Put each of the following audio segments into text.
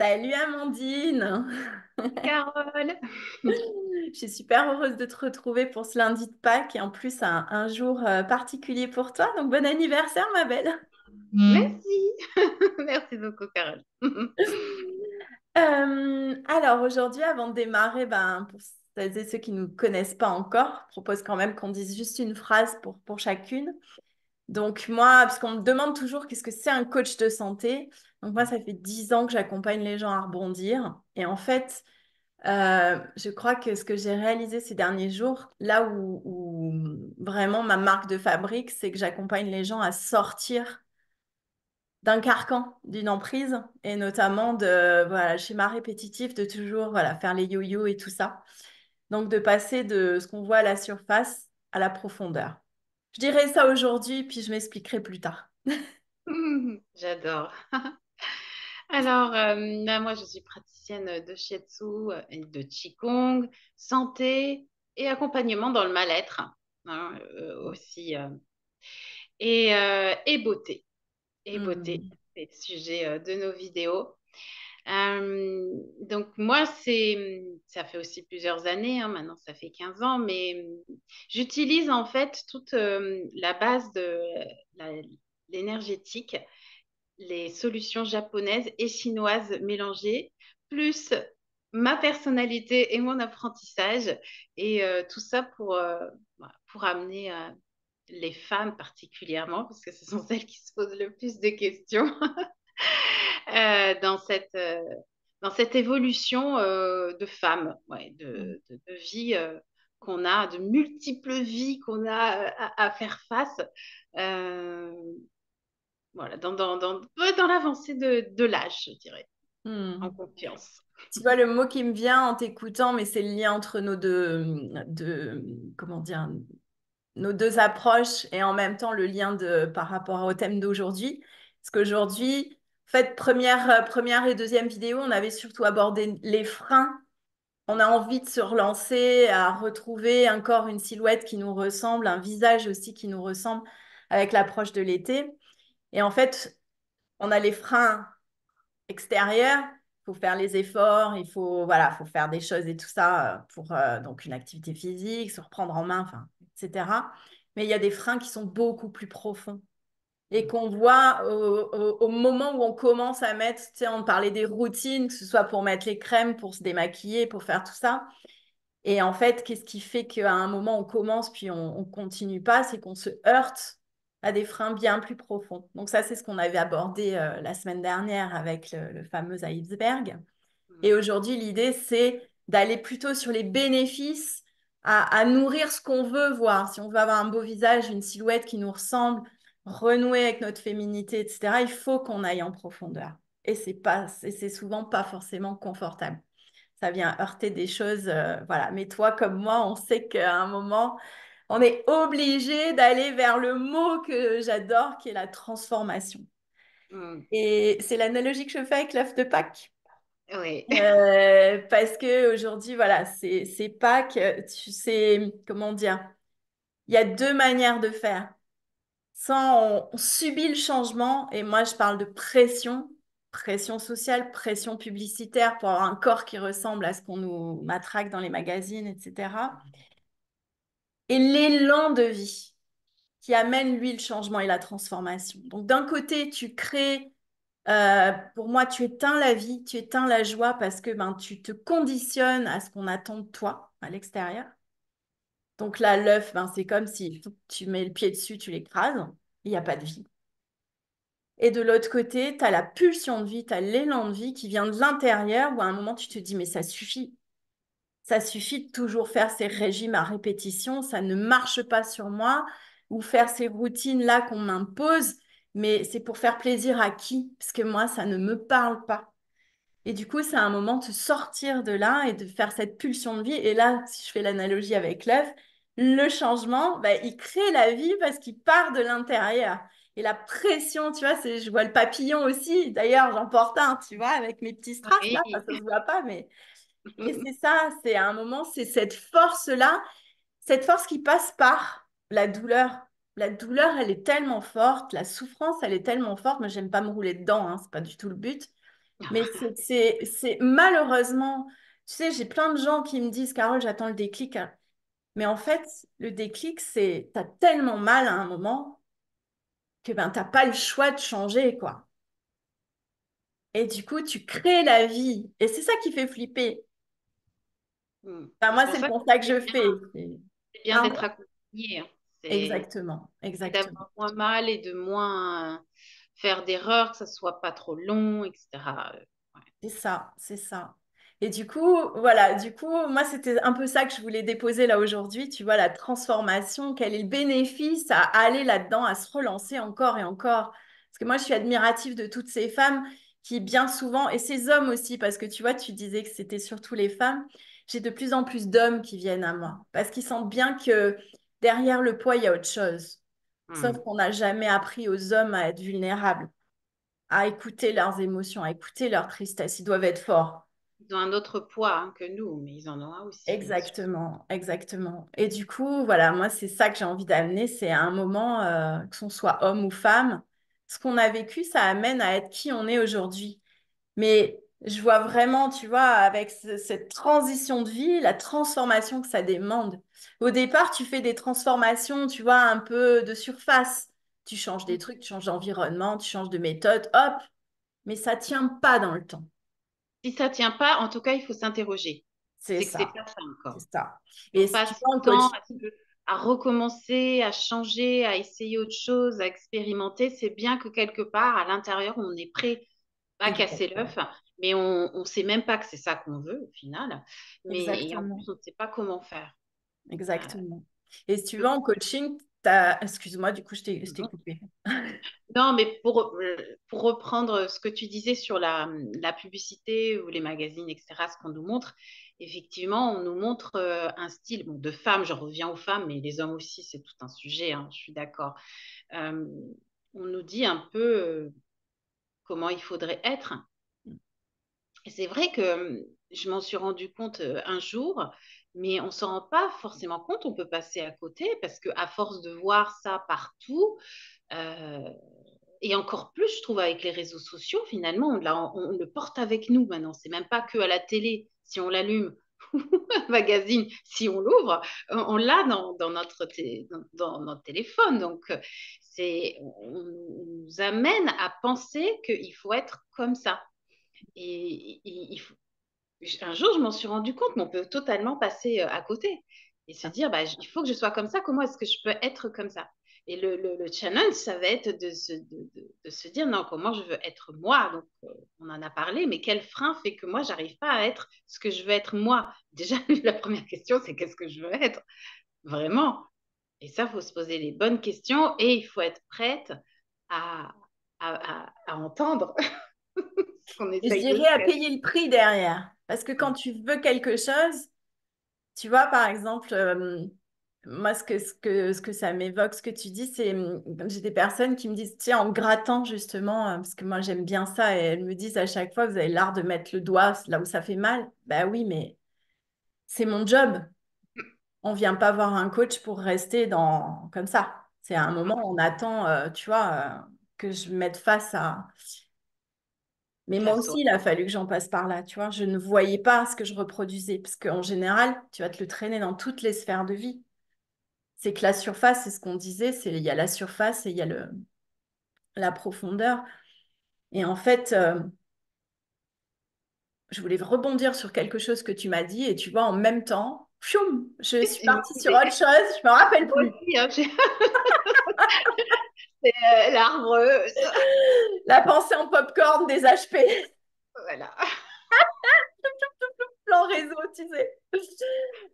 Salut Amandine, Carole, je suis super heureuse de te retrouver pour ce lundi de Pâques et en plus un jour particulier pour toi, donc bon anniversaire ma belle. merci. Merci beaucoup, Carole. Alors aujourd'hui, avant de démarrer, pour celles et ceux qui ne nous connaissent pas encore, je propose quand même qu'on dise juste une phrase pour chacune. Donc moi, parce qu'on me demande toujours qu'est-ce que c'est un coach de santé. Donc moi, ça fait 10 ans que j'accompagne les gens à rebondir. Et en fait, je crois que ce que j'ai réalisé ces derniers jours, là où vraiment ma marque de fabrique, c'est que j'accompagne les gens à sortir d'un carcan, d'une emprise, et notamment de voilà, le schéma répétitif de toujours voilà, faire les yo-yo et tout ça. Donc de passer de ce qu'on voit à la surface à la profondeur. Je dirais ça aujourd'hui, puis je m'expliquerai plus tard. J'adore. Alors, moi, je suis praticienne de Shiatsu et de Qigong, santé et accompagnement dans le mal-être hein, aussi, et beauté. Et beauté, Hmm. c'est le sujet de nos vidéos. Donc moi, ça fait aussi plusieurs années, hein, maintenant ça fait 15 ans, mais j'utilise en fait toute la base de la- l'énergétique, les solutions japonaises et chinoises mélangées, plus ma personnalité et mon apprentissage, et tout ça voilà, pour amener les femmes particulièrement, parce que ce sont celles qui se posent le plus de questions euh, dans cette, euh, dans cette évolution de femme, ouais, de vie qu'on a, de multiples vies qu'on a à faire face. Euh, voilà, dans l'avancée de l'âge, je dirais, en Hmm. confiance. Tu vois, le mot qui me vient en t'écoutant, mais c'est le lien entre nos comment dire, nos deux approches et en même temps le lien par rapport au thème d'aujourd'hui. Parce qu'aujourd'hui, en fait, première et deuxième vidéo, on avait surtout abordé les freins. On a envie de se relancer, à retrouver un corps, une silhouette qui nous ressemble, un visage aussi qui nous ressemble avec l'approche de l'été. Et en fait, on a les freins extérieur, il faut faire les efforts, faut faire des choses et tout ça pour donc une activité physique, se reprendre en main, enfin, etc. Mais il y a des freins qui sont beaucoup plus profonds et qu'on voit au moment où on commence à mettre, tu sais, on parlait des routines, que ce soit pour mettre les crèmes, pour se démaquiller, pour faire tout ça. Et en fait, qu'est-ce qui fait qu'à un moment on commence puis on continue pas, c'est qu'on se heurte à des freins bien plus profonds. Donc ça, c'est ce qu'on avait abordé la semaine dernière avec le fameux iceberg. Et aujourd'hui, l'idée, c'est d'aller plutôt sur les bénéfices, à nourrir ce qu'on veut voir. Si on veut avoir un beau visage, une silhouette qui nous ressemble, renouer avec notre féminité, etc., il faut qu'on aille en profondeur. Et c'est souvent pas forcément confortable. Ça vient heurter des choses, voilà. Mais toi, comme moi, on sait qu'à un moment, on est obligé d'aller vers le mot que j'adore, qui est la transformation. Mm. Et c'est l'analogie que je fais avec l'œuf de Pâques. Oui. Parce que aujourd'hui, voilà, c'est Pâques, tu sais, comment dire, il y a deux manières de faire. Soit on subit le changement, et moi je parle de pression, pression sociale, pression publicitaire pour avoir un corps qui ressemble à ce qu'on nous matraque dans les magazines, etc. Et l'élan de vie qui amène, lui, le changement et la transformation. Donc d'un côté, tu crées, pour moi, tu éteins la vie, tu éteins la joie parce que ben, tu te conditionnes à ce qu'on attend de toi à l'extérieur. Donc là, l'œuf, ben, c'est comme si tu mets le pied dessus, tu l'écrases, il n'y a pas de vie. Et de l'autre côté, tu as la pulsion de vie, tu as l'élan de vie qui vient de l'intérieur où à un moment tu te dis mais ça suffit. Ça suffit de toujours faire ces régimes à répétition, ça ne marche pas sur moi ou faire ces routines-là qu'on m'impose, mais c'est pour faire plaisir à qui? Parce que moi, ça ne me parle pas. Et du coup, c'est un moment de sortir de là et de faire cette pulsion de vie. Et là, si je fais l'analogie avec l'œuf, le changement, bah, il crée la vie parce qu'il part de l'intérieur. Et la pression, tu vois, je vois le papillon aussi. D'ailleurs, j'en porte un, tu vois, avec mes petits strass là. Enfin, Oui. ça se voit pas, mais. Et c'est ça, c'est à un moment, c'est cette force-là, cette force qui passe par la douleur. La douleur, elle est tellement forte, la souffrance, elle est tellement forte. Moi, j'aime pas me rouler dedans, hein, c'est pas du tout le but. Mais c'est malheureusement, tu sais, j'ai plein de gens qui me disent, Carole, j'attends le déclic, hein. Mais en fait, le déclic, c'est, t'as tellement mal à un moment que ben, t'as pas le choix de changer, quoi. Et du coup, tu crées la vie. Et c'est ça qui fait flipper. Mm. Enfin, C'est moi, pour c'est le ça que constat que c'est je bien, fais. c'est bien d'être Pardon. accompagné, hein. Exactement, C'est exactement. d'avoir moins mal et de moins faire d'erreurs, que ça soit pas trop long, etc. Ouais. C'est ça, c'est ça. Et du coup, voilà, du coup, moi, c'était un peu ça que je voulais déposer là aujourd'hui, tu vois, la transformation, quel est le bénéfice à aller là-dedans, à se relancer encore et encore. Parce que moi, je suis admirative de toutes ces femmes qui, bien souvent, et ces hommes aussi, parce que tu vois, tu disais que c'était surtout les femmes, j'ai de plus en plus d'hommes qui viennent à moi, parce qu'ils sentent bien que derrière le poids, il y a autre chose. Sauf Mm. qu'on n'a jamais appris aux hommes à être vulnérables, à écouter leurs émotions, à écouter leur tristesse. Ils doivent être forts. Ils ont un autre poids hein, que nous, mais ils en ont un aussi, bien sûr. Exactement, exactement. Et du coup, voilà, moi, c'est ça que j'ai envie d'amener, c'est à un moment, que l'on soit homme ou femme, ce qu'on a vécu, ça amène à être qui on est aujourd'hui. Mais je vois vraiment, tu vois, avec cette transition de vie, la transformation que ça demande. Au départ, tu fais des transformations, tu vois, un peu de surface. Tu changes des trucs, tu changes d'environnement, tu changes de méthode, hop, mais ça tient pas dans le temps. Si ça tient pas, en tout cas, il faut s'interroger. C'est C'est que c'est ça, pas ça c'est encore. ça. Si on Et si tu passe vois en du temps coaching, à recommencer, à changer, à essayer autre chose, à expérimenter, c'est bien que quelque part, à l'intérieur, on est prêt à casser exactement. l'œuf, mais on ne sait même pas que c'est ça qu'on veut au final. Mais et en Exactement, plus, on ne sait pas comment faire. Euh, exactement. Et si tu que- vas en coaching, t'as... Excuse-moi, du coup, je t'ai coupé. Non, mais pour reprendre ce que tu disais sur la publicité ou les magazines, etc., ce qu'on nous montre, effectivement, on nous montre un style bon, de femme, je reviens aux femmes, mais les hommes aussi, c'est tout un sujet, hein, je suis d'accord. Euh, on nous dit un peu comment il faudrait être. Et c'est vrai que je m'en suis rendu compte un jour, mais on ne s'en rend pas forcément compte, on peut passer à côté parce qu'à force de voir ça partout, euh, et encore plus, je trouve, avec les réseaux sociaux, finalement, on le porte avec nous maintenant. C'est même pas que à la télé, si on l'allume, ou un magazine, si on l'ouvre, on l'a dans dans notre téléphone. Donc, on nous amène à penser qu'il faut être comme ça. Et un jour, je m'en suis rendu compte, mais on peut totalement passer à côté et se dire, bah, il faut que je sois comme ça, comment est-ce que je peux être comme ça? Et le challenge, ça va être de se dire, non, comment je veux être moi? Donc, on en a parlé, mais quel frein fait que moi, j'arrive pas à être ce que je veux être moi? Déjà, la première question, c'est qu'est-ce que je veux être? Vraiment. Et ça, il faut se poser les bonnes questions et il faut être prête à, à entendre ce qu'on Et je essaye de dirais à faire. payer le prix derrière. Parce que quand tu veux quelque chose, tu vois, par exemple, moi, ce que ça m'évoque, ce que tu dis, c'est, j'ai des personnes qui me disent, tiens, en grattant justement, parce que moi, j'aime bien ça, et elles me disent à chaque fois, vous avez l'art de mettre le doigt là où ça fait mal. Bah oui, mais c'est mon job. On vient pas voir un coach pour rester dans comme ça. C'est à un moment, on attend, tu vois, que je me mette face à. Mais moi Face au aussi, il a fallu que j'en passe par là, tu vois. Je ne voyais pas ce que je reproduisais, parce qu'en général, tu vas te le traîner dans toutes les sphères de vie. C'est que la surface, c'est ce qu'on disait, c'est il y a la surface et il y a la profondeur. Et en fait, je voulais rebondir sur quelque chose que tu m'as dit, et tu vois, en même temps, pfioum, je suis c'est une partie sur idée. autre chose, je me rappelle Moi plus. aussi, hein, c'est l'arbre. La pensée en popcorn des HP. Voilà. Plan réseau, tu sais.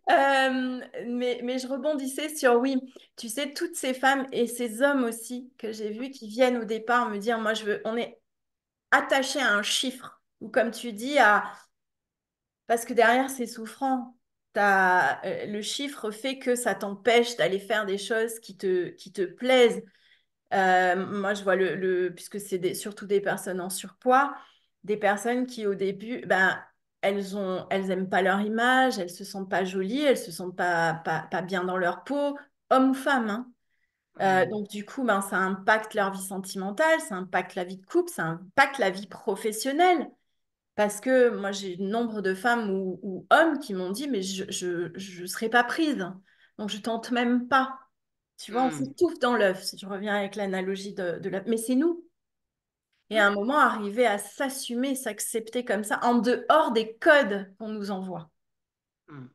Mais je rebondissais sur, oui, tu sais, toutes ces femmes et ces hommes aussi que j'ai vus qui viennent au départ me dire, moi, on est attaché à un chiffre, ou comme tu dis, parce que derrière, c'est souffrant. Le chiffre fait que ça t'empêche d'aller faire des choses qui te plaisent. Moi, je vois puisque c'est surtout des personnes en surpoids, des personnes qui au début, ben, elles aiment pas leur image, elles se sentent pas jolies, elles se sentent pas bien dans leur peau, homme ou femme, hein. Mm. Donc du coup, ça impacte leur vie sentimentale, ça impacte la vie de couple, ça impacte la vie professionnelle. Parce que moi, j'ai nombre de femmes ou hommes qui m'ont dit, mais je serai pas prise. Donc, je tente même pas. Tu vois, on Mm, s'étouffe dans l'œuf, si je reviens avec l'analogie de l'œuf. Mais c'est nous. Et à un moment, arriver à s'assumer, s'accepter comme ça, en dehors des codes qu'on nous envoie. mm,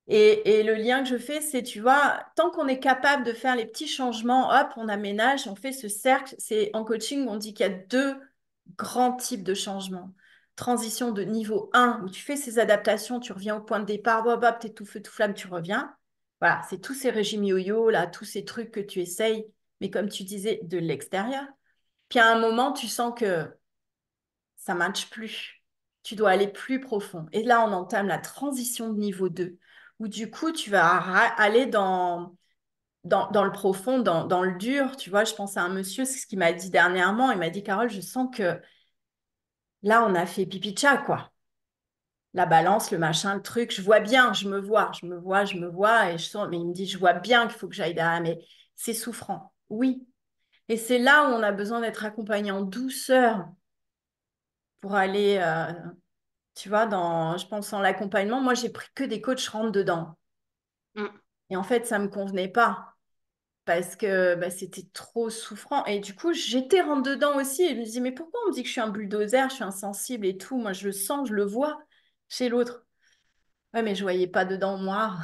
Et le lien que je fais, c'est, tu vois, tant qu'on est capable de faire les petits changements, hop, on aménage, on fait ce cercle. C'est en coaching, on dit qu'il y a deux grands types de changements. Transition de niveau 1, où tu fais ces adaptations, tu reviens au point de départ, hop, hop, t'es tout feu, tout flamme, tu reviens. Voilà, c'est tous ces régimes yo-yo, là, tous ces trucs que tu essayes, mais comme tu disais, de l'extérieur. Puis à un moment, tu sens que ça ne matche plus. Tu dois aller plus profond. Et là, on entame la transition de niveau 2, où du coup, tu vas aller dans le profond, dans le dur. Tu vois, je pense à un monsieur, c'est ce qu'il m'a dit dernièrement. Il m'a dit, Carole, je sens que là, on a fait pipi de chat, quoi. La balance, le machin, le truc. Je vois bien, je me vois. Et je sens, mais il me dit, je vois bien qu'il faut que j'aille derrière, mais c'est souffrant. Oui. Et c'est là où on a besoin d'être accompagné en douceur pour aller tu vois, je pense en l'accompagnement, moi, j'ai pris que des coachs rentre dedans. mm. Et en fait, ça ne me convenait pas parce que bah, c'était trop souffrant. Et du coup, j'étais rentre dedans aussi. Et je me disais, mais pourquoi on me dit que je suis un bulldozer, je suis insensible et tout? Moi, je le sens, je le vois chez l'autre. Ouais, mais je voyais pas dedans moi.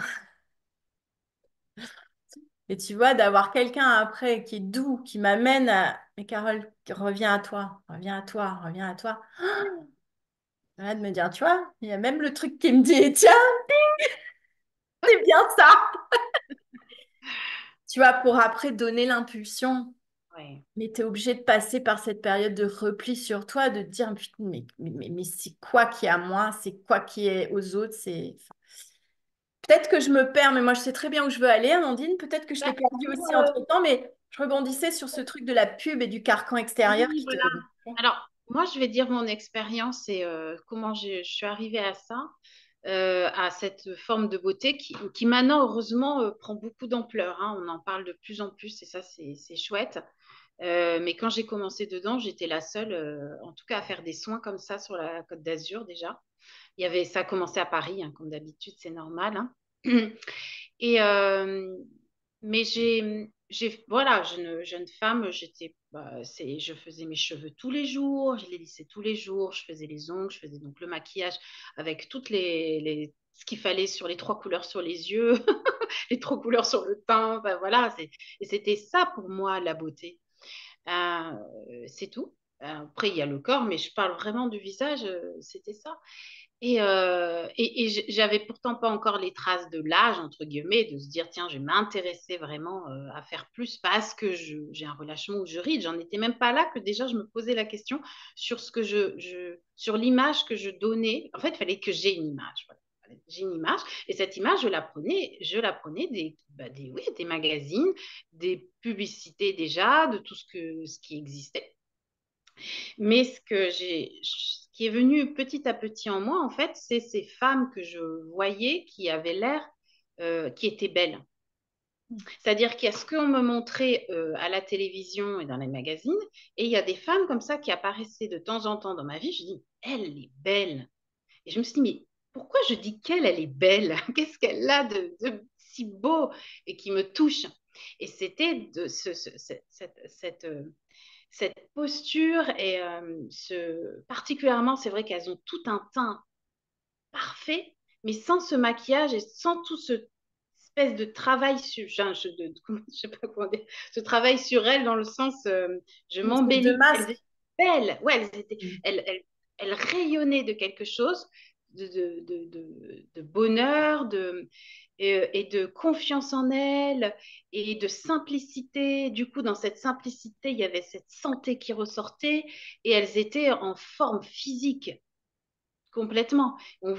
Et tu vois, d'avoir quelqu'un après qui est doux, qui m'amène à... Mais Carole, reviens à toi, reviens à toi, reviens à toi. Arrête de me dire, tu vois, il y a même le truc qui me dit, tiens, c'est bien ça. Tu vois, pour après donner l'impulsion. Ouais. Mais tu es obligé de passer par cette période de repli sur toi, de te dire, putain, mais c'est quoi qui est à moi, c'est quoi qui est aux autres, c'est... Peut-être que je me perds, mais moi je sais très bien où je veux aller, Amandine. Peut-être que je t'ai Bah, perdu pour, aussi entre-temps, mais je rebondissais sur ce truc de la pub et du carcan extérieur oui, qui te... voilà. Alors, moi, je vais dire mon expérience et comment je suis arrivée à ça, à cette forme de beauté qui maintenant, heureusement, prend beaucoup d'ampleur, hein. On en parle de plus en plus et ça, c'est chouette. Mais quand j'ai commencé dedans, j'étais la seule, en tout cas, à faire des soins comme ça sur la Côte d'Azur déjà. Ça a commencé à Paris, hein, comme d'habitude, c'est normal, hein. Et, mais voilà, jeune femme, je faisais mes cheveux tous les jours, je les lissais tous les jours, je faisais les ongles, je faisais donc le maquillage avec ce qu'il fallait sur les trois couleurs sur les yeux, les trois couleurs sur le teint, ben voilà, et c'était ça pour moi la beauté. C'est tout. Après, il y a le corps, mais je parle vraiment du visage, c'était ça. Et j'avais pourtant pas encore les traces de l'âge, entre guillemets, de se dire, tiens, je vais m'intéresser vraiment à faire plus parce que j'ai un relâchement où je ride. J'en étais même pas là que déjà je me posais la question sur ce que sur l'image que je donnais. En fait, il fallait que j'ai une image. Voilà. J'ai une image et cette image, je la prenais oui, des magazines, des publicités déjà, de tout ce qui existait. Mais ce qui est venu petit à petit en moi, en fait, c'est ces femmes que je voyais qui avaient l'air, qui étaient belles. C'est-à-dire qu'il y a ce qu'on me montrait à la télévision et dans les magazines, et il y a des femmes comme ça qui apparaissaient de temps en temps dans ma vie. Je dis, elle est belle. Et je me suis dit, mais pourquoi je dis qu'elle, elle est belle? Qu'est-ce qu'elle a de si beau et qui me touche? Et c'était de cette posture et particulièrement, c'est vrai qu'elles ont tout un teint parfait, mais sans ce maquillage et sans tout ce espèce de travail sur, je sais pas comment dire, ce travail sur elles dans le sens, je Une espèce de m'embellis. Elles masque. étaient belles, ouais, Mm. elles rayonnaient de quelque chose, de bonheur, et de confiance en elles et de simplicité. Du coup, dans cette simplicité, il y avait cette santé qui ressortait et elles étaient en forme physique complètement. Et on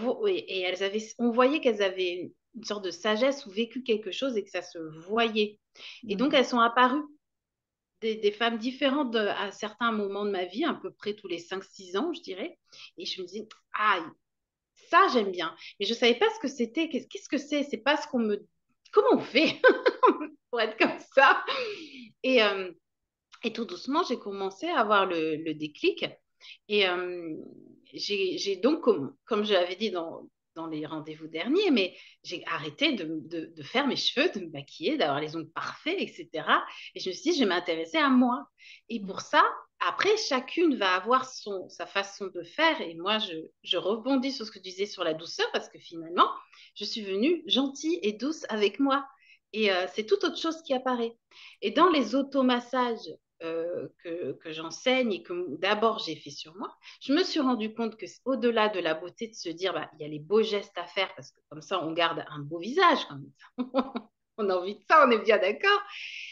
voyait qu'elles avaient une sorte de sagesse ou vécu quelque chose et que ça se voyait. Et donc, Mm. elles sont apparues des femmes différentes à certains moments de ma vie, à peu près tous les 5 6 ans, je dirais. Et je me dis, ah, ça, j'aime bien. Mais je ne savais pas ce que c'était. Qu'est-ce que c'est? C'est pas ce qu'on me... Comment on fait pour être comme ça? Et, euh, et tout doucement, j'ai commencé à avoir le déclic. Et j'ai donc, comme je l'avais dit dans les rendez-vous derniers, mais j'ai arrêté de faire mes cheveux, de me maquiller, d'avoir les ongles parfaits, etc. Et je me suis dit, je vais m'intéresser à moi. Et pour ça, après, chacune va avoir sa façon de faire. Et moi, je rebondis sur ce que tu disais sur la douceur, parce que finalement, je suis venue gentille et douce avec moi. Et c'est tout autre chose qui apparaît. Et dans les automassages que j'enseigne et que d'abord j'ai fait sur moi, je me suis rendu compte que au-delà de la beauté, de se dire, bah, il y a les beaux gestes à faire, parce que comme ça, on garde un beau visage. Comme ça. On a envie de ça, on est bien d'accord.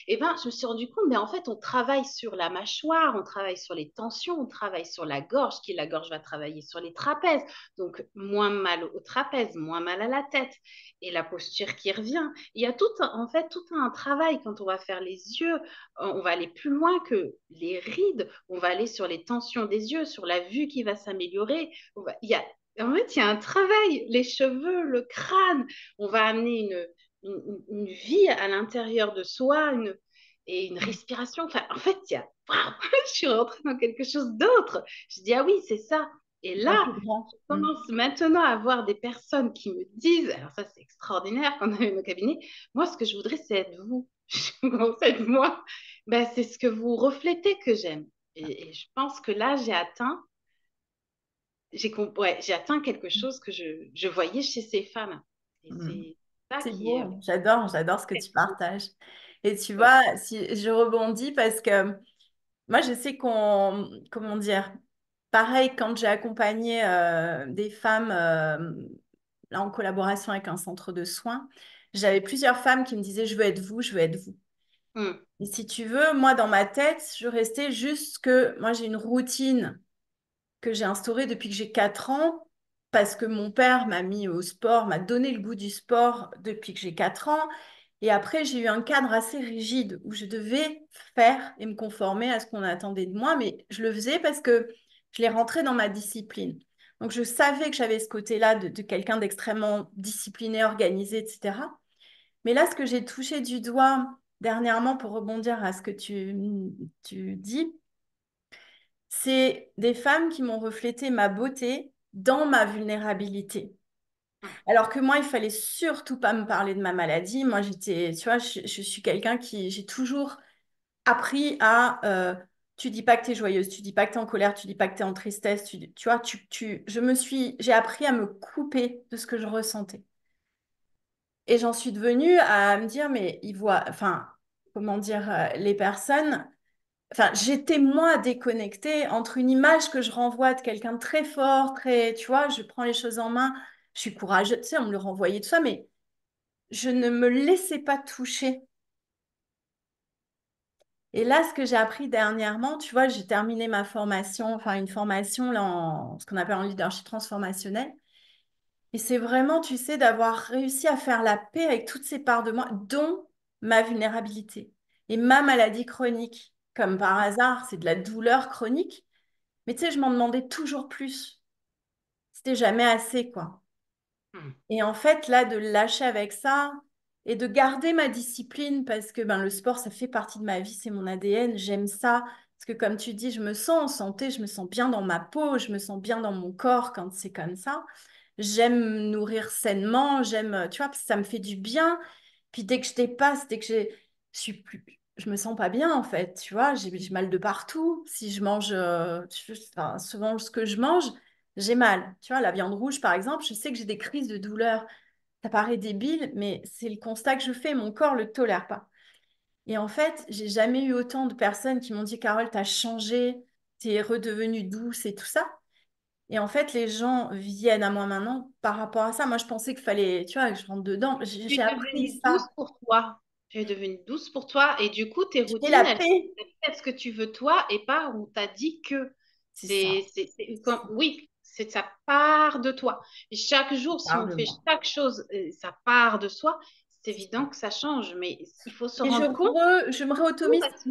Et ben, je me suis rendu compte, mais en fait, on travaille sur la mâchoire, on travaille sur les tensions, on travaille sur la gorge, qui la gorge va travailler sur les trapèzes. Donc, moins mal au trapèze, moins mal à la tête. Et la posture qui revient. Il y a en fait, tout un travail quand on va faire les yeux. On va aller plus loin que les rides. On va aller sur les tensions des yeux, sur la vue qui va s'améliorer. En fait, il y a un travail, les cheveux, le crâne. On va amener une vie à l'intérieur de soi, et une respiration. Enfin, en fait, waouh, je suis rentrée dans quelque chose d'autre. Je dis, ah oui, c'est ça. Et Un là, plus grand. je commence maintenant à avoir des personnes qui me disent, alors ça c'est extraordinaire quand on est au cabinet, moi ce que je voudrais c'est être vous. C'est être moi. Ben, c'est ce que vous reflétez que j'aime. Et je pense que là, ouais, j'ai atteint quelque chose que je voyais chez ces femmes. Et Mm. c'est ça C'est qui est... beau, j'adore ce que tu partages. Et tu ouais. vois, si je rebondis parce que moi, je sais comment dire, pareil, quand j'ai accompagné des femmes là, en collaboration avec un centre de soins, j'avais plusieurs femmes qui me disaient, je veux être vous, je veux être vous. Mm, Et si tu veux, moi, dans ma tête, je restais juste que moi, j'ai une routine que j'ai instaurée depuis que j'ai 4 ans, parce que mon père m'a mis au sport, m'a donné le goût du sport depuis que j'ai 4 ans. Et après, j'ai eu un cadre assez rigide où je devais faire et me conformer à ce qu'on attendait de moi, mais je le faisais parce que je l'ai rentré dans ma discipline. Donc, je savais que j'avais ce côté-là de quelqu'un d'extrêmement discipliné, organisé, etc. Mais là, ce que j'ai touché du doigt dernièrement pour rebondir à ce que tu dis, c'est des femmes qui m'ont reflété ma beauté dans ma vulnérabilité. mm, Alors que moi, il fallait surtout pas me parler de ma maladie. Moi, tu vois, je suis quelqu'un j'ai toujours appris à, tu dis pas que tu es joyeuse, tu dis pas que tu es en colère, tu dis pas que tu es en tristesse, tu vois, j'ai appris à me couper de ce que je ressentais. Et j'en suis devenue à me dire, mais ils voient, enfin, comment dire, les personnes. Enfin, j'étais moi déconnectée entre une image que je renvoie de quelqu'un de très fort, très, tu vois, je prends les choses en main, je suis courageuse, tu sais, on me le renvoyait tout ça, mais je ne me laissais pas toucher. Et là, ce que j'ai appris dernièrement, tu vois, j'ai terminé ma formation, enfin une formation là, en ce qu'on appelle en leadership transformationnel. Et c'est vraiment, tu sais, d'avoir réussi à faire la paix avec toutes ces parts de moi, dont ma vulnérabilité et ma maladie chronique. Comme par hasard, c'est de la douleur chronique. Mais tu sais, je m'en demandais toujours plus. C'était jamais assez, quoi. mm. Et en fait, là, de lâcher avec ça et de garder ma discipline parce que ben, le sport, ça fait partie de ma vie, c'est mon ADN, j'aime ça. Parce que comme tu dis, je me sens en santé, je me sens bien dans ma peau, je me sens bien dans mon corps quand c'est comme ça. J'aime me nourrir sainement, j'aime, tu vois, parce que ça me fait du bien. Puis dès que je dépasse, dès que je me sens pas bien en fait, tu vois, j'ai mal de partout. Si je mange, enfin, souvent ce que je mange, j'ai mal. Tu vois, la viande rouge par exemple, je sais que j'ai des crises de douleur. Ça paraît débile, mais c'est le constat que je fais, mon corps le tolère pas. Et en fait, j'ai jamais eu autant de personnes qui m'ont dit, Carole, t'as changé, t'es redevenue douce et tout ça. Et en fait, les gens viennent à moi maintenant par rapport à ça. Moi, je pensais qu'il fallait, tu vois, que je rentre dedans. Tu J'ai es appris devenue ça. douce pour toi. Tu es devenue douce pour toi. Et du coup, tes J'ai la routines, elles sont paix. faites ce que tu veux toi et pas on t'a dit que C'est ça. oui, c'est ça part de toi. Et chaque jour, si on fait Parle-moi. chaque chose, ça part de soi, c'est C'est évident ça. que ça change. Mais il faut se Et rendre compte, je me tout, réautomise. est-ce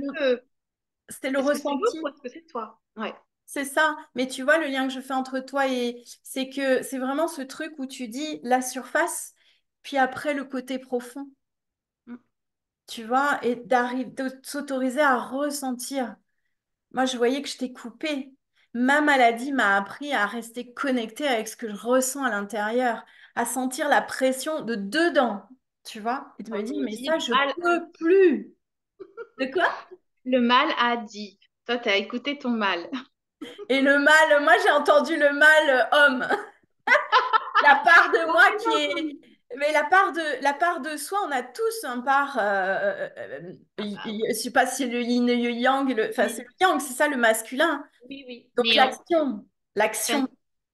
C'était le que c'est l'autre ou ressenti. est-ce que c'est toi? Ouais. C'est ça. Mais tu vois, le lien que je fais entre toi et c'est que c'est vraiment ce truc où tu dis la surface, puis après le côté profond. Mm. Tu vois, et d'arriver, de s'autoriser à ressentir. Moi, je voyais que je t'ai coupée. Ma maladie m'a appris à rester connectée avec ce que je ressens à l'intérieur, à sentir la pression de dedans, tu vois, et de me Comme dire, on mais dit, ça, je mal a peux plus. De quoi? le mal a dit. Toi, tu as écouté ton mal. Et le mal, moi j'ai entendu le mal homme. La part de moi qui est. Mais la part de soi, on a tous un part. Ah bah Je sais pas si c'est le yin et le yang. Enfin, c'est oui, le yang, c'est ça le masculin. oui, oui. Donc l'action. L'action,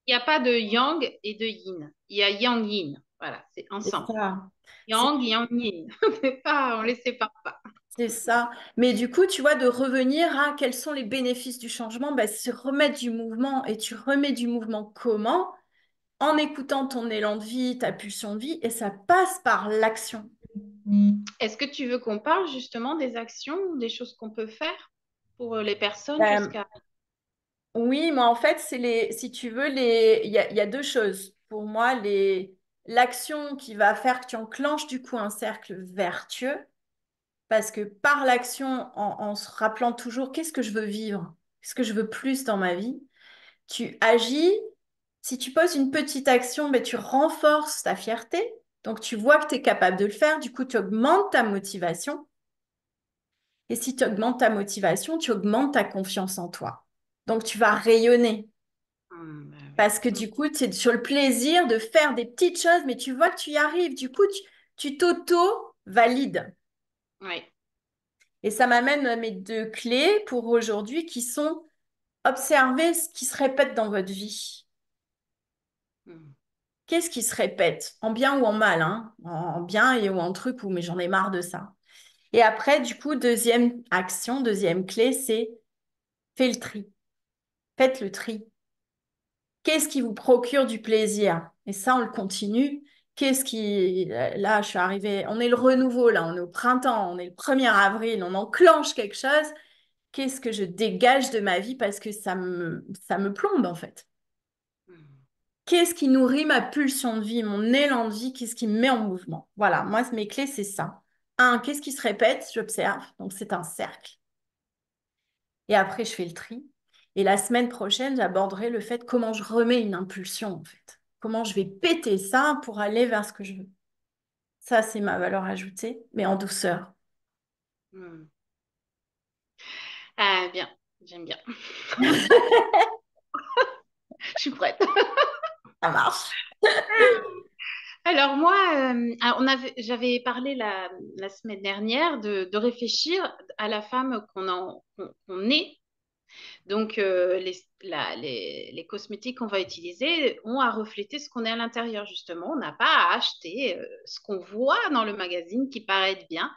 Il n'y a pas de yang et de yin. Il y a yang yin. Voilà, c'est c'est ensemble. ça. C'est Yang, yang, yin. C'est pas, on les sépare pas. c'est ça. Mais du coup, tu vois, de revenir à quels sont les bénéfices du changement, bah, c'est remettre du mouvement. Et tu remets du mouvement comment? En écoutant ton élan de vie, ta pulsion de vie, et ça passe par l'action. Est-ce que tu veux qu'on parle justement des actions, des choses qu'on peut faire pour les personnes Euh, jusqu'à... Oui, moi en fait, si tu veux, il y a deux choses. Pour moi, l'action qui va faire que tu enclenches du coup un cercle vertueux, parce que par l'action, en se rappelant toujours qu'est-ce que je veux vivre, qu'est-ce que je veux plus dans ma vie, tu agis. Si tu poses une petite action, ben, tu renforces ta fierté. Donc tu vois que tu es capable de le faire, du coup tu augmentes ta motivation. Et si tu augmentes ta motivation, tu augmentes ta confiance en toi. Donc tu vas rayonner. Bah oui. Parce que du coup, tu es sur le plaisir de faire des petites choses, mais tu vois que tu y arrives. Du coup, tu t'auto-valides. Oui. Et ça m'amène à mes deux clés pour aujourd'hui qui sont observer ce qui se répète dans votre vie. Mm. Qu'est-ce qui se répète? En bien ou en mal, hein? En bien et ou en truc où, mais j'en ai marre de ça. Et après, du coup, deuxième action, deuxième clé, c'est fais le tri. Faites le tri. Qu'est-ce qui vous procure du plaisir? Et ça, on le continue. Qu'est-ce qui... Là, je suis arrivée... On est le renouveau, là. On est au printemps. On est le 1er avril. On enclenche quelque chose. Qu'est-ce que je dégage de ma vie parce que ça me plombe, en fait. Mm. Qu'est-ce qui nourrit ma pulsion de vie, mon élan de vie? Qu'est-ce qui me met en mouvement? Voilà, moi, mes clés, c'est ça. Un, qu'est-ce qui se répète? J'observe. Donc, c'est un cercle. Et après, je fais le tri. Et la semaine prochaine, j'aborderai le fait comment je remets une impulsion, en fait. Comment je vais péter ça pour aller vers ce que je veux. Ça, c'est ma valeur ajoutée, mais en douceur. Mm. Ah, bien, j'aime bien. Je suis prête. Ça marche. Alors moi, j'avais parlé la semaine dernière de réfléchir à la femme qu'on est. Donc les cosmétiques qu'on va utiliser ont à refléter ce qu'on est à l'intérieur justement. On n'a pas à acheter ce qu'on voit dans le magazine qui paraît être bien.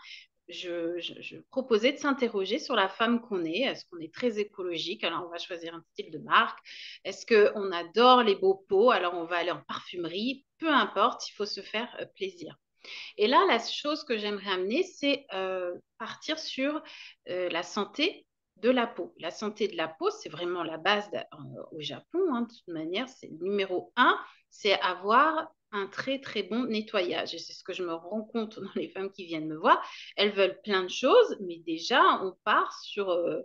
Je proposais de s'interroger sur la femme qu'on est. Est-ce qu'on est très écologique? Alors, on va choisir un style de marque. Est-ce qu'on adore les beaux pots? Alors, on va aller en parfumerie. Peu importe, il faut se faire plaisir. Et là, la chose que j'aimerais amener, c'est partir sur la santé de la peau. La santé de la peau, c'est vraiment la base au Japon. Hein, de toute manière, c'est numéro un, c'est avoir un très très bon nettoyage. Et c'est ce que je me rends compte dans les femmes qui viennent me voir. Elles veulent plein de choses, mais déjà, on part sur euh,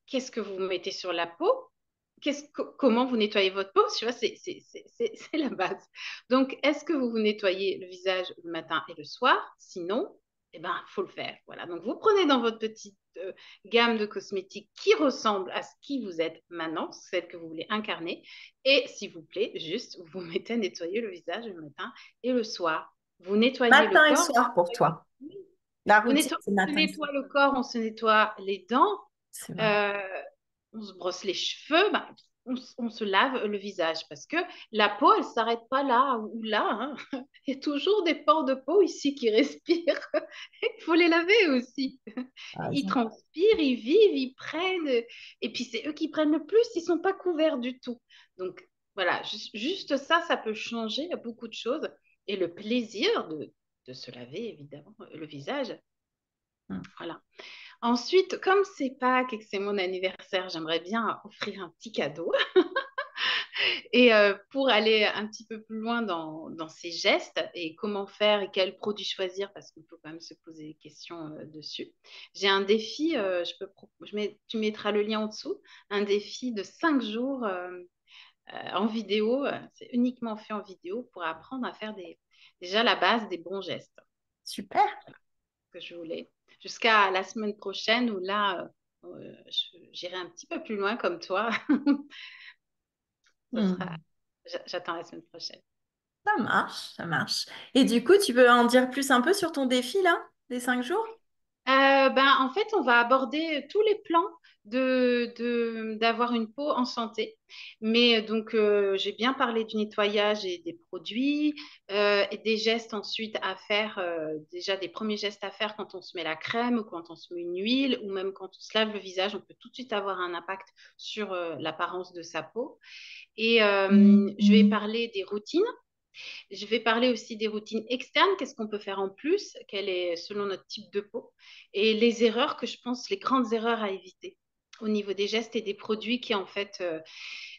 qu'est-ce que vous mettez sur la peau, comment vous nettoyez votre peau, tu vois, c'est la base. Donc, est-ce que vous vous nettoyez le visage le matin et le soir? Sinon, eh ben, faut le faire. Voilà. Donc, vous prenez dans votre petite gamme de cosmétiques qui ressemble à ce qui vous êtes maintenant, celle que vous voulez incarner, et s'il vous plaît, juste vous mettez à nettoyer le visage le matin et le soir. Vous nettoyez le Matin et corps. soir pour toi. La Vous routine, nettoyez, c'est on se matin et soir. nettoie le corps, on se nettoie les dents, C'est vrai. euh, on se brosse les cheveux, ben, on se lave le visage parce que la peau, elle ne s'arrête pas là ou là. Hein. Il y a toujours des pores de peau ici qui respirent. Il faut les laver aussi. T'as Ils raison. transpirent, ils vivent, ils prennent. Et puis c'est eux qui prennent le plus, ils ne sont pas couverts du tout. Donc voilà, juste ça, ça peut changer beaucoup de choses. Et le plaisir de se laver, évidemment, le visage. Mm. Voilà. Ensuite, comme c'est Pâques et que c'est mon anniversaire, j'aimerais bien offrir un petit cadeau. Et pour aller un petit peu plus loin dans ces gestes et comment faire et quel produit choisir, parce qu'il faut quand même se poser des questions dessus, j'ai un défi, tu mettras le lien en dessous, un défi de 5 jours en vidéo. C'est uniquement fait en vidéo pour apprendre à faire déjà la base des bons gestes Super. que je voulais. Jusqu'à la semaine prochaine où là, j'irai un petit peu plus loin comme toi. Ce sera, Hmm. j'attends la semaine prochaine. Ça marche, ça marche. Et du coup, tu peux en dire plus un peu sur ton défi là, des 5 jours? En fait, on va aborder tous les plans d'avoir une peau en santé. Mais j'ai bien parlé du nettoyage et des produits, et des gestes ensuite à faire, déjà des premiers gestes à faire quand on se met la crème ou quand on se met une huile ou même quand on se lave le visage. On peut tout de suite avoir un impact sur l'apparence de sa peau. Et je vais parler des routines. Je vais parler aussi des routines externes, qu'est-ce qu'on peut faire en plus, quelle est selon notre type de peau, et les erreurs que je pense, les grandes erreurs à éviter au niveau des gestes et des produits qui en fait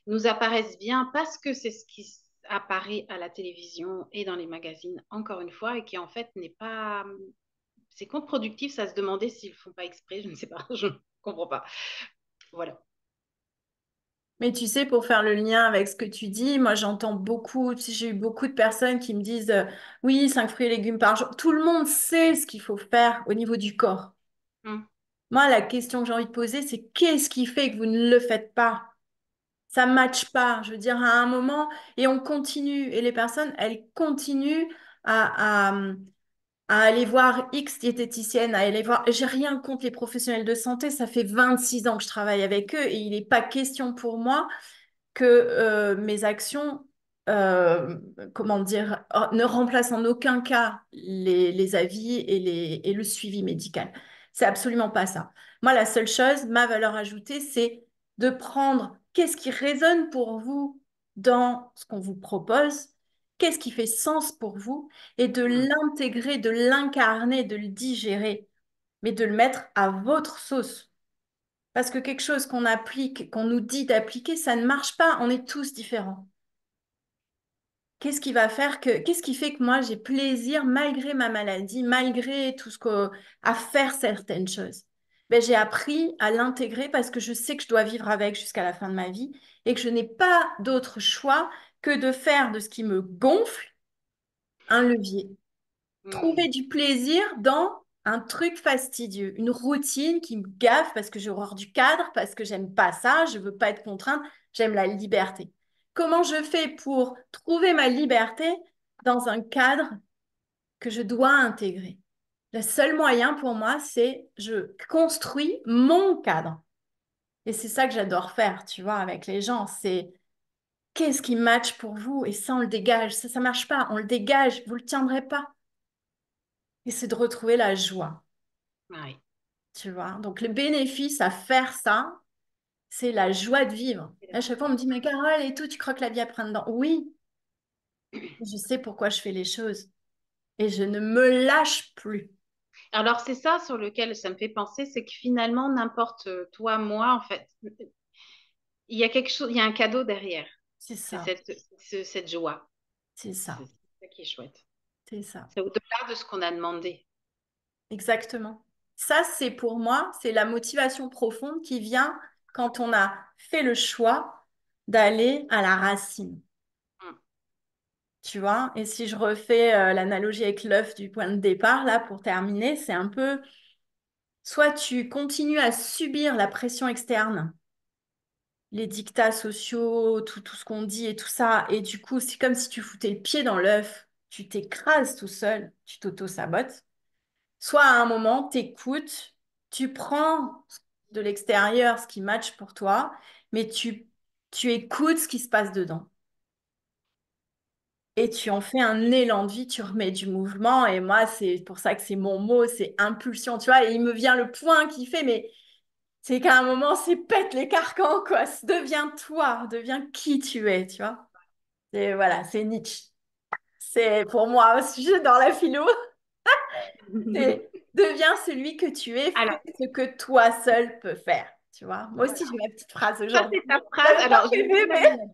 nous apparaissent bien parce que c'est ce qui apparaît à la télévision et dans les magazines, encore une fois, et qui en fait n'est pas... C'est contre-productif, ça se demandait s'ils ne font pas exprès, je ne sais pas, je ne comprends pas. Voilà. Mais tu sais, pour faire le lien avec ce que tu dis, moi j'entends beaucoup, tu sais, j'ai eu beaucoup de personnes qui me disent oui, 5 fruits et légumes par jour. Tout le monde sait ce qu'il faut faire au niveau du corps. Hum, Moi, la question que j'ai envie de poser, c'est qu'est-ce qui fait que vous ne le faites pas? Ça ne matche pas. Je veux dire, à un moment, et on continue. Et les personnes, elles continuent à, à, à aller voir X diététicienne, à aller voir. J'ai rien contre les professionnels de santé. Ça fait 26 ans que je travaille avec eux et il n'est pas question pour moi que mes actions, euh, comment dire, ne remplacent en aucun cas les avis et le suivi médical. C'est absolument pas ça. Moi, la seule chose, ma valeur ajoutée, c'est de prendre qu'est-ce qui résonne pour vous dans ce qu'on vous propose, qu'est-ce qui fait sens pour vous, et de hum, l'intégrer, de l'incarner, de le digérer, mais de le mettre à votre sauce. Parce que quelque chose qu'on applique, qu'on nous dit d'appliquer, ça ne marche pas. On est tous différents. Qu'est-ce qui fait que moi j'ai plaisir malgré ma maladie, malgré tout ce que, à faire certaines choses? Ben, j'ai appris à l'intégrer parce que je sais que je dois vivre avec jusqu'à la fin de ma vie et que je n'ai pas d'autre choix que de faire de ce qui me gonfle un levier. Trouver hum. du plaisir dans un truc fastidieux, une routine qui me gaffe parce que j'ai horreur du cadre, parce que j'aime pas ça, je veux pas être contrainte, j'aime la liberté. Comment je fais pour trouver ma liberté dans un cadre que je dois intégrer? Le seul moyen pour moi, c'est je construis mon cadre. Et c'est ça que j'adore faire, tu vois, avec les gens. C'est qu'est-ce qui match pour vous? Et ça, on le dégage. Ça marche pas. On le dégage. Vous le tiendrez pas. Et c'est de retrouver la joie. Oui. Tu vois. Donc, le bénéfice à faire ça, c'est la joie de vivre. À chaque fois, on me dit, mais Carole et tout, tu croques la vie après dedans. Oui, je sais pourquoi je fais les choses et je ne me lâche plus. Alors, c'est ça sur lequel ça me fait penser, c'est que finalement, n'importe toi, moi, en fait, il y a quelque chose, il y a un cadeau derrière. C'est C'est ça, cette joie. c'est C'est ça, ça qui est chouette. c'est ça. C'est au-delà de ce qu'on a demandé. Exactement. Ça, c'est pour moi, c'est la motivation profonde qui vient quand on a fait le choix d'aller à la racine. Mm, Tu vois, et si je refais l'analogie avec l'œuf du point de départ, là, pour terminer, c'est un peu soit tu continues à subir la pression externe, les dictats sociaux, tout ce qu'on dit et tout ça, et du coup, c'est comme si tu foutais le pied dans l'œuf, tu t'écrases tout seul, tu t'auto-sabotes. Soit à un moment, t'écoutes, tu prends de l'extérieur ce qui match pour toi, mais tu écoutes ce qui se passe dedans. Et tu en fais un élan de vie, tu remets du mouvement. Et moi, c'est pour ça que c'est mon mot, c'est impulsion, tu vois. Et il me vient le point qui fait, mais c'est qu'à un moment, c'est pète les carcans, quoi. Deviens toi, deviens qui tu es, tu vois. Et voilà, c'est Nietzsche. C'est pour moi aussi dans la philo, mm. c'est deviens celui que tu es, Alors, fais ce que toi seul peux faire, tu vois. Moi aussi, voilà. j'ai ma petite phrase Ça, aujourd'hui. c'est ta Je phrase. n'avais pas Alors, je vais prévu, donner la mais mienne.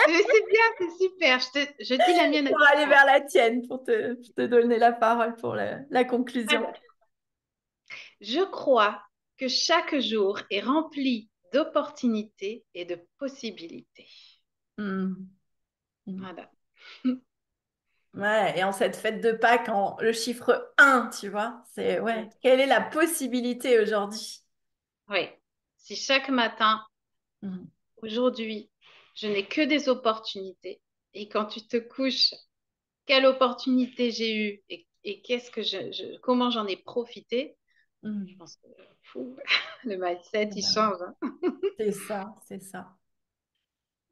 C'est bien, c'est super. Je dis la mienne à Pour chaque aller fois. vers la tienne, pour te donner la parole pour la conclusion. Alors, je crois que chaque jour est rempli d'opportunités et de possibilités. Hmm. Hmm. Voilà. Ouais, et en cette fête de Pâques, le chiffre 1, tu vois, c'est ouais, quelle est la possibilité aujourd'hui? Oui. Si chaque matin, Hmm. aujourd'hui, je n'ai que des opportunités, et quand tu te couches, quelle opportunité j'ai eue et qu'est-ce que comment j'en ai profité, je Hmm. pense que fou, le mindset, il Ouais, change. Hein. c'est ça, c'est ça.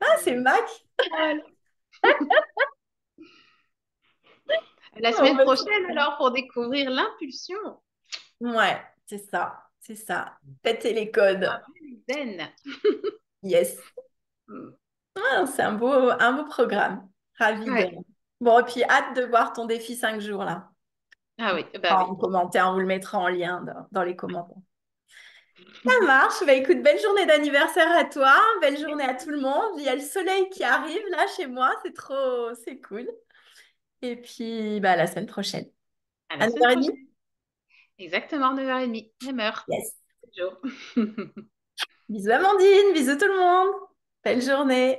Ah, c'est Mm. Mac. Voilà. La Oh, semaine bah, prochaine, super. alors, pour découvrir l'impulsion. Ouais, c'est ça, c'est ça. Péter les codes. Zen. Yes. Mm. Ah, c'est un beau programme. Ravi de. Ouais. Bon, et puis hâte de voir ton défi 5 jours là. Ah oui, bah oui. En commentaire, on vous le mettra en lien dans les commentaires. Ça marche. Bah, écoute, belle journée d'anniversaire à toi. Belle journée à tout le monde. Il y a le soleil qui arrive là chez moi. C'est cool. Et puis, bah, à la semaine prochaine. À À la semaine 9h30? prochaine. Exactement 9h30, même heure. Yes. Jour. Bisous Amandine. Bisous tout le monde. Belle journée.